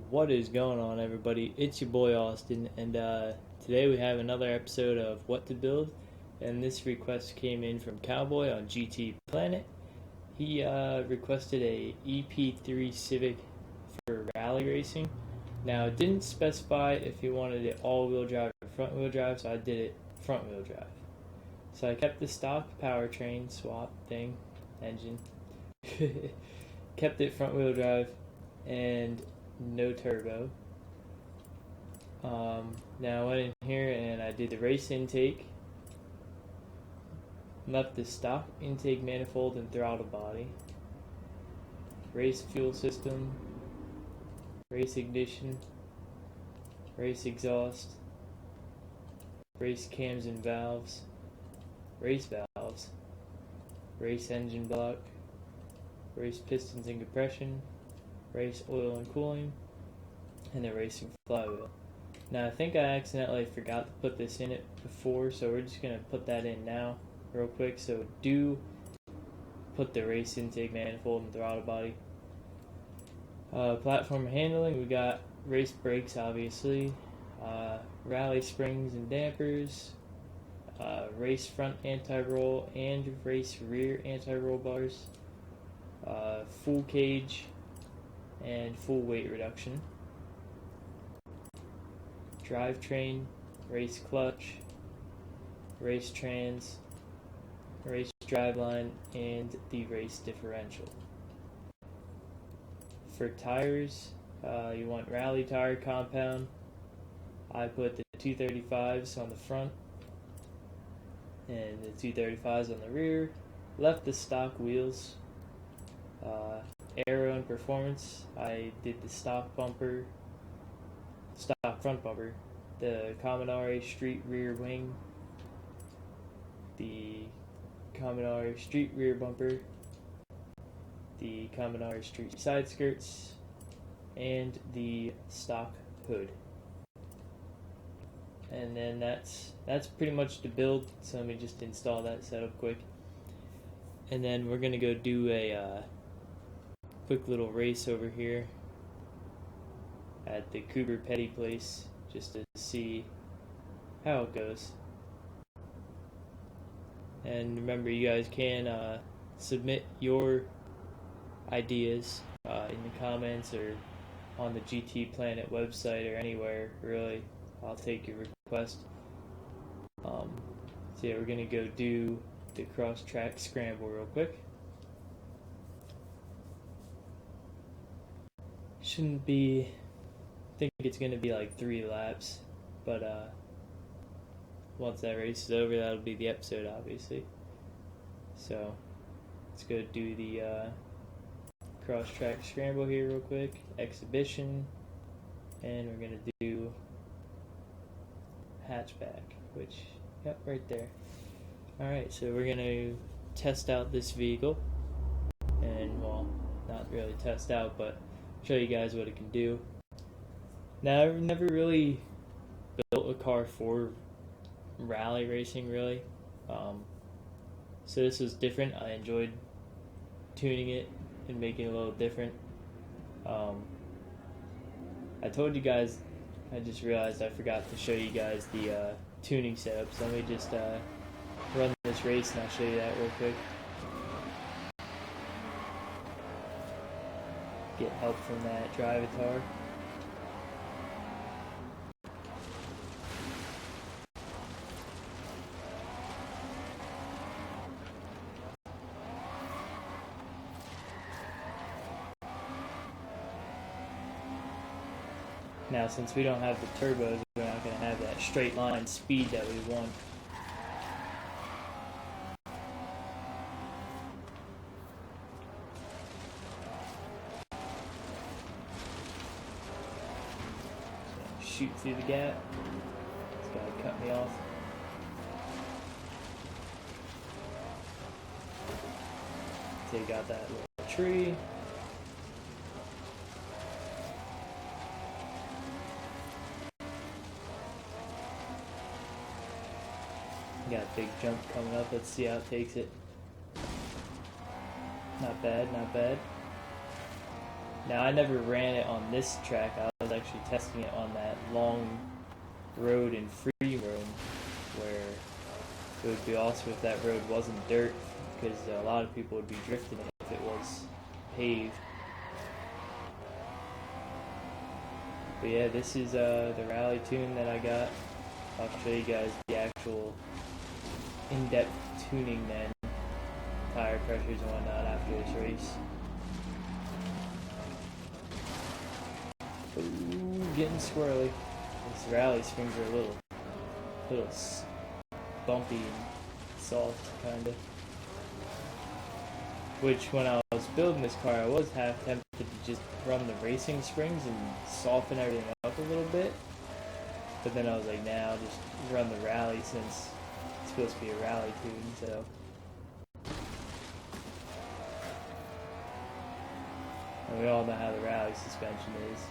What is going on, everybody? It's your boy Austin, and today we have another episode of What to Build. And this request came in from Cowboy on GT Planet. He requested a Ep.3 Civic for rally racing. Now, it didn't specify if he wanted it all-wheel drive or front-wheel drive, so I did it front-wheel drive. So I kept the stock powertrain swap thing, engine, kept it front-wheel drive, and no turbo. Now I went in here and I did the race intake, left the stock intake manifold and throttle body, race fuel system, race ignition, race exhaust, race cams and valves, race valves, race engine block, race pistons and compression, race oil and cooling, and the racing flywheel. Now I think I accidentally forgot to put this in it before, so we're just going to put that in now real quick. So do put the race intake manifold and throttle body. Platform handling, we got race brakes obviously, rally springs and dampers, race front anti-roll and race rear anti-roll bars, full cage and full weight reduction, drivetrain, race clutch, race trans, race driveline, and the race differential. For tires, you want rally tire compound. I put the 235s on the front and the 235s on the rear. Left the stock wheels. Aero and performance, I did the stock front bumper, the Commodore street rear wing, the Commodore street rear bumper, the Commodore street side skirts, and the stock hood. And then that's pretty much the build, so let me just install that setup quick. And then we're going to go do a quick little race over here at the Cooper Petty place just to see how it goes. And remember, you guys can submit your ideas in the comments or on the GT Planet website or anywhere, really. I'll take your request. So yeah, we're going to go do the cross-track scramble real quick. Shouldn't be, I think it's going to be like 3 laps, but once that race is over, that'll be the episode, obviously. So let's go do the cross-track scramble here real quick, exhibition, and we're going to do hatchback, which, yep, right there. Alright, so we're going to test out this vehicle, and, well, not really test out, but show you guys what it can do. Now, I've never really built a car for rally racing, really. So this was different. I enjoyed tuning it and making it a little different. I told you guys, I just realized I forgot to show you guys the tuning setup. So let me just run this race and I'll show you that real quick. Get help from that DRIVETRAIN. Now, since we don't have the turbos, we're not going to have that straight line speed that we want. Shoot through the gap. This guy cut me off. Take out that little tree. Got a big jump coming up. Let's see how it takes it. Not bad, not bad. Now, I never ran it on this track. I was actually testing it on that long road in free roam, where it would be awesome if that road wasn't dirt, because a lot of people would be drifting it if it was paved. But yeah, this is the rally tune that I got. I'll show you guys the actual in-depth tuning then, tire pressures and whatnot after this race. Ooh, getting squirrely. This rally springs are a little bumpy and soft, kinda. Which, when I was building this car, I was half tempted to just run the racing springs and soften everything up a little bit. But then I was like, nah, I'll just run the rally since it's supposed to be a rally tune, so. And we all know how the rally suspension is.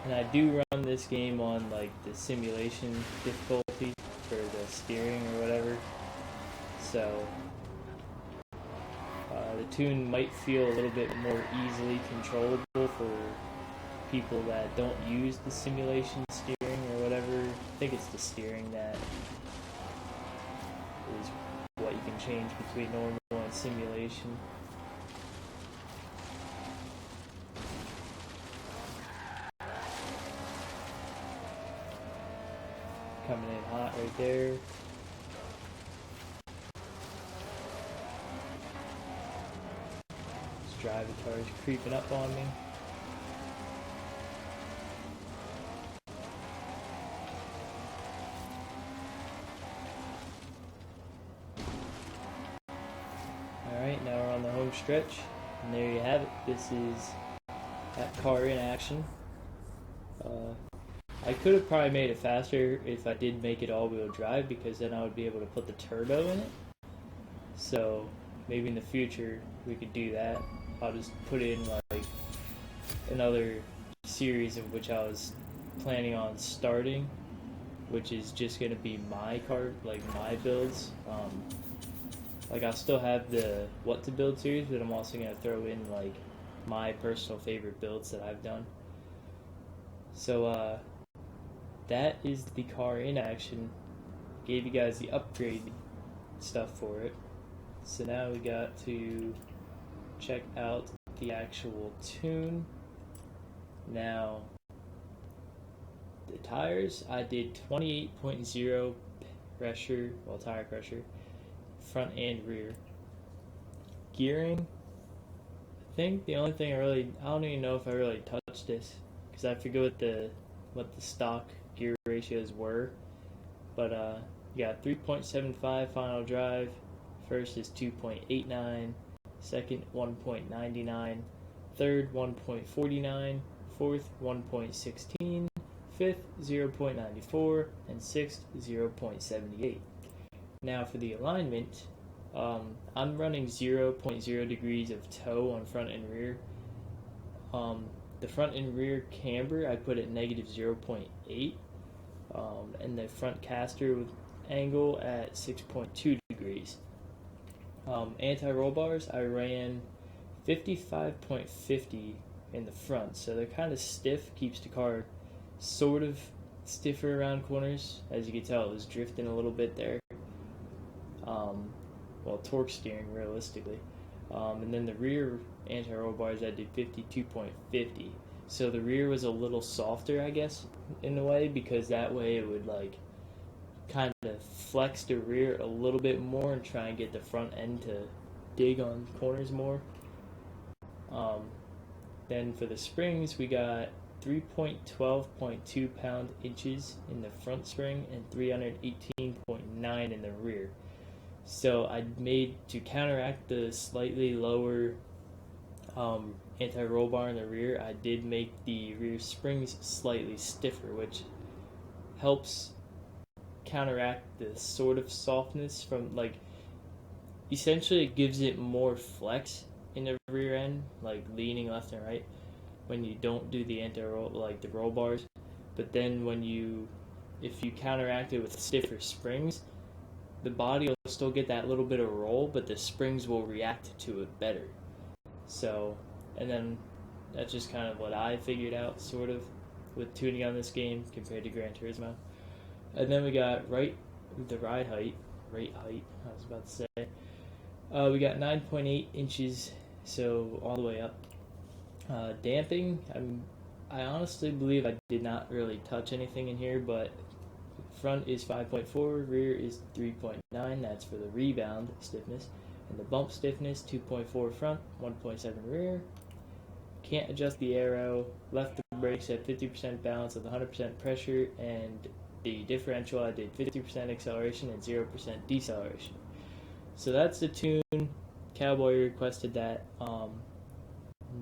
And I do run this game on like the simulation difficulty for the steering or whatever. So the tune might feel a little bit more easily controllable for people that don't use the simulation steering or whatever. I think it's the steering that is what you can change between normal and simulation. Coming in hot right there. This DRIVETRAIN is creeping up on me. Alright, now we're on the home stretch. And there you have it. This is that car in action. I could have probably made it faster if I did make it all-wheel drive, because then I would be able to put the turbo in it. So maybe in the future we could do that. I'll just put in like another series of which I was planning on starting, which is just going to be my car, like my builds. Like I'll still have the what to build series, but I'm also going to throw in like my personal favorite builds that I've done. So that is the car in action. Gave you guys the upgrade stuff for it. So now we got to check out the actual tune. Now, the tires, I did 28.0 pressure, well, tire pressure, front and rear. Gearing, I think the only thing I don't even know if I really touched this, because I forget what the stock gear ratios were, but you got 3.75 final drive, first is 2.89, second 1.99, third 1.49, fourth 1.16, fifth 0.94, and sixth 0.78. Now for the alignment, I'm running 0.0 degrees of toe on front and rear. The front and rear camber I put at negative 0.8, and the front caster with angle at 6.2 degrees. Anti-roll bars, I ran 55.50 in the front, so they're kind of stiff, keeps the car sort of stiffer around corners. As you can tell, it was drifting a little bit there. Well, torque steering realistically. And then the rear anti-roll bars I did 52.50. So the rear was a little softer, I guess, in a way, because that way it would like kind of flex the rear a little bit more and try and get the front end to dig on corners more. Then for the springs, we got 3.12.2 pound-inches in the front spring and 318.9 in the rear. So I made, to counteract the slightly lower anti-roll bar in the rear, I did make the rear springs slightly stiffer, which helps counteract the sort of softness from, like, essentially it gives it more flex in the rear end, like leaning left and right when you don't do the anti-roll, like the roll bars. But then if you counteract it with stiffer springs, the body will still get that little bit of roll, but the springs will react to it better. So And then that's just kind of what I figured out, sort of, with tuning on this game compared to Gran Turismo. And then we got the ride height, I was about to say. We got 9.8 inches, so all the way up. Damping, I honestly believe I did not really touch anything in here, but front is 5.4, rear is 3.9, that's for the rebound stiffness. And the bump stiffness, 2.4 front, 1.7 rear. Can't adjust the aero. Left the brakes at 50% balance with 100% pressure, and the differential I did 50% acceleration and 0% deceleration. So that's the tune. Cowboy requested that.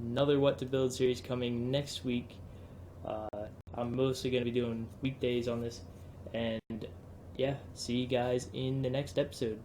Another What to Build series coming next week. I'm mostly going to be doing weekdays on this. And yeah, see you guys in the next episode.